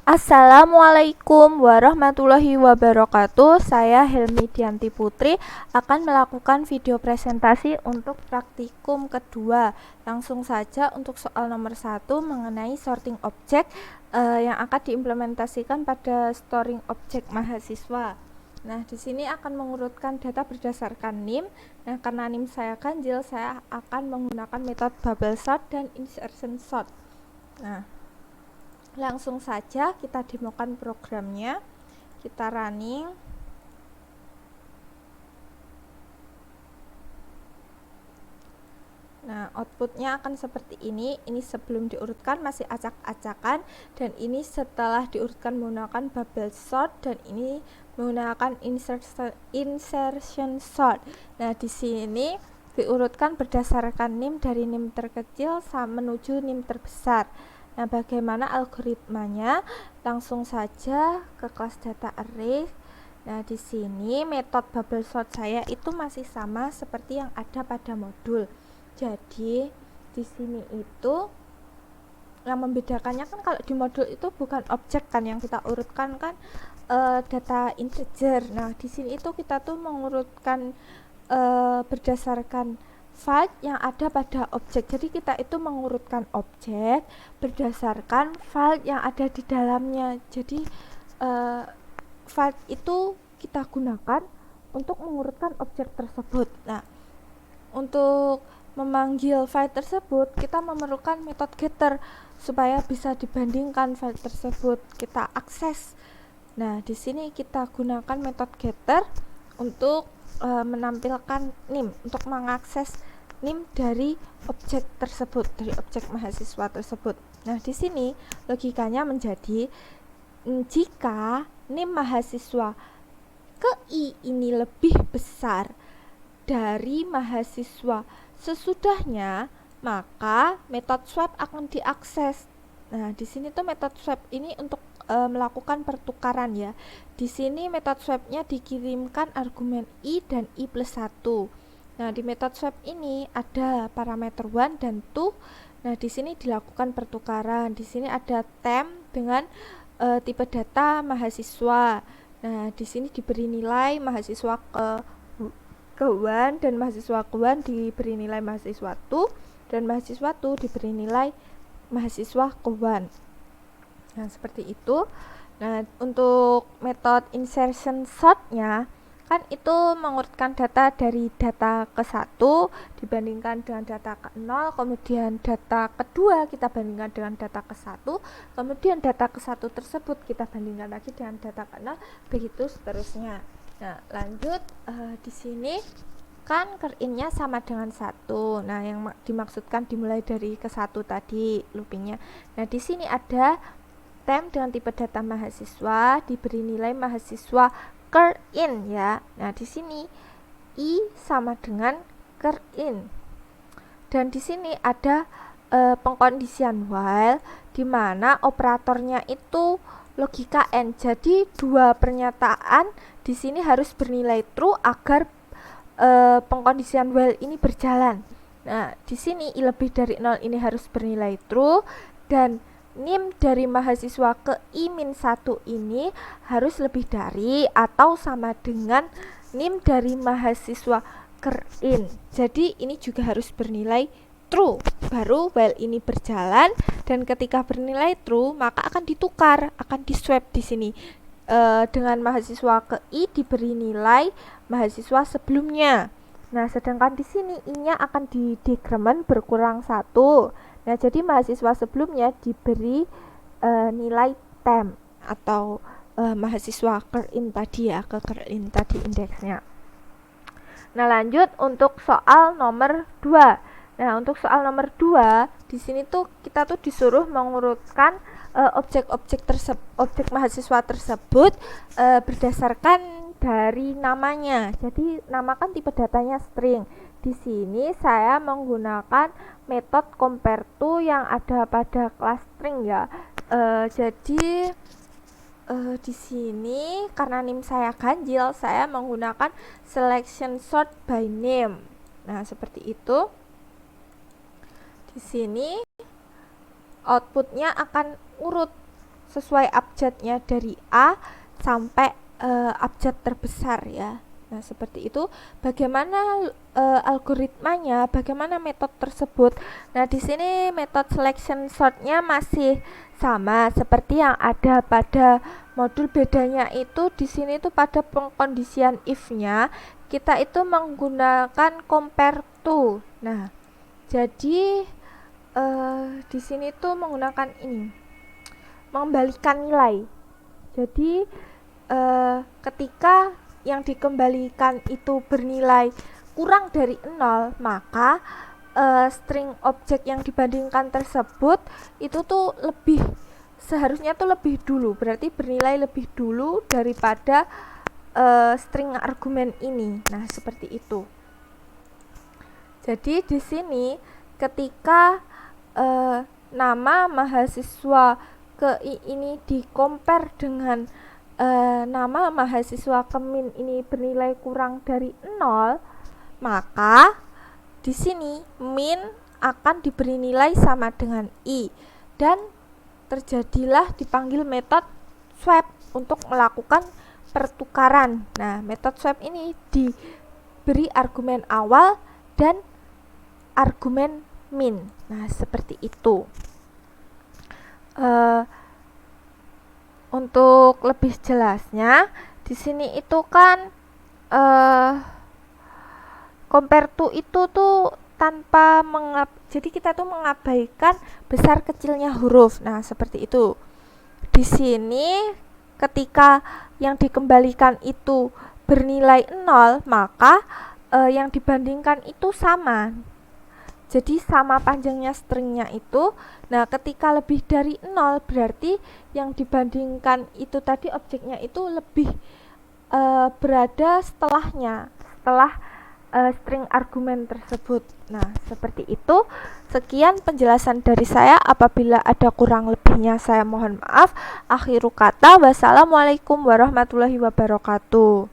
Assalamualaikum warahmatullahi wabarakatuh. Saya Helmi Dianti Putri akan melakukan video presentasi untuk praktikum kedua. Langsung saja untuk soal nomor 1 mengenai sorting objek yang akan diimplementasikan pada storing objek mahasiswa. Nah, di sini akan mengurutkan data berdasarkan NIM. Nah, karena NIM saya ganjil, saya akan menggunakan metode bubble sort dan insertion sort. Nah, langsung saja kita demokan programnya, kita running. Nah, outputnya akan seperti ini. Ini sebelum diurutkan masih acak-acakan, dan ini setelah diurutkan menggunakan bubble sort, dan ini menggunakan insertion sort. Nah, di sini diurutkan berdasarkan NIM dari NIM terkecil menuju NIM terbesar. Nah, bagaimana algoritmanya? Langsung saja ke kelas data array. Nah, di sini metode bubble sort saya itu masih sama seperti yang ada pada modul. Jadi, di sini itu yang membedakannya kan kalau di modul itu bukan objek kan yang kita urutkan kan data integer. Nah, di sini itu kita tuh mengurutkan berdasarkan file yang ada pada objek. Jadi kita itu mengurutkan objek berdasarkan file yang ada di dalamnya. Jadi file itu kita gunakan untuk mengurutkan objek tersebut. Nah, untuk memanggil file tersebut kita memerlukan metode getter supaya bisa dibandingkan file tersebut, kita akses. Nah, di sini kita gunakan metode getter untuk menampilkan NIM, untuk mengakses NIM dari objek tersebut, dari objek mahasiswa tersebut. Nah, di sini logikanya menjadi jika NIM mahasiswa ke I ini lebih besar dari mahasiswa sesudahnya, maka metode swap akan diakses. Nah, di sini tuh metode swap ini untuk melakukan pertukaran ya. Di sini metode swapnya dikirimkan argumen I dan I plus 1. Nah, di metode swap ini ada parameter 1 dan 2. Nah, di sini dilakukan pertukaran. Di sini ada temp dengan tipe data mahasiswa. Nah, di sini diberi nilai mahasiswa ke 1 dan mahasiswa ke 1 diberi nilai mahasiswa 2 dan mahasiswa 2 diberi nilai mahasiswa ke 1. Nah, seperti itu. Nah, untuk metode insertion sort-nya kan itu mengurutkan data dari data ke 1 dibandingkan dengan data ke 0, kemudian data kedua kita bandingkan dengan data ke 1, kemudian data ke 1 tersebut kita bandingkan lagi dengan data ke 0, begitu seterusnya. Nah, lanjut di sini kan ker-in-nya sama dengan 1. Nah, yang dimaksudkan dimulai dari ke 1 tadi loopingnya. Nah, di sini ada temp dengan tipe data mahasiswa diberi nilai mahasiswa ker-in ya. Nah, di sini I sama dengan ker-in. Dan di sini ada pengkondisian while di mana operatornya itu logika AND. Jadi dua pernyataan di sini harus bernilai true agar pengkondisian while ini berjalan. Nah, di sini I lebih dari 0 ini harus bernilai true, dan NIM dari mahasiswa ke I-1 ini harus lebih dari atau sama dengan NIM dari mahasiswa ker-in. Jadi ini juga harus bernilai true, baru while ini berjalan, dan ketika bernilai true maka akan ditukar, akan di-swap di sini dengan mahasiswa ke I diberi nilai mahasiswa sebelumnya. Nah, sedangkan di sini I-nya akan di decrement berkurang 1. Nah, jadi mahasiswa sebelumnya diberi nilai temp atau mahasiswa ker-in tadi ya, ke ker-in tadi indeksnya. Nah, lanjut untuk soal nomor 2. Nah, untuk soal nomor 2 di sini tuh kita tuh disuruh mengurutkan objek-objek objek mahasiswa tersebut berdasarkan dari namanya. Jadi nama kan tipe datanya string. Di sini saya menggunakan metode compare to yang ada pada kelas string ya. Jadi di sini karena NIM saya ganjil, saya menggunakan selection sort by name. Nah, seperti itu. Di sini outputnya akan urut sesuai abjadnya dari A sampai abjad terbesar ya. Nah, seperti itu. Bagaimana algoritmanya, bagaimana metode tersebut. Nah, di sini metode selection sort-nya masih sama seperti yang ada pada modul. Bedanya itu di sini itu pada pengkondisian if-nya kita itu menggunakan compare to. Nah, jadi di sini tuh menggunakan ini, mengembalikan nilai. Jadi ketika yang dikembalikan itu bernilai kurang dari 0, maka string objek yang dibandingkan tersebut itu tuh seharusnya tuh lebih dulu, berarti bernilai lebih dulu daripada string argumen ini. Nah, seperti itu. Jadi di sini ketika nama mahasiswa ke I ini di-compare dengan nama mahasiswa ke min ini bernilai kurang dari 0, maka di sini min akan diberi nilai sama dengan I dan terjadilah dipanggil metode swap untuk melakukan pertukaran. Nah, metode swap ini diberi argumen awal dan argumen min. Nah, seperti itu. Untuk lebih jelasnya, di sini itu kan compare to itu tuh tanpa jadi kita tuh mengabaikan besar kecilnya huruf. Nah, seperti itu. Di sini ketika yang dikembalikan itu bernilai 0, maka yang dibandingkan itu sama. Jadi sama panjangnya stringnya itu. Nah, ketika lebih dari 0 berarti yang dibandingkan itu tadi objeknya itu lebih berada setelah string argumen tersebut. Nah, seperti itu. Sekian penjelasan dari saya. Apabila ada kurang lebihnya saya mohon maaf. Akhiru kata, wassalamualaikum warahmatullahi wabarakatuh.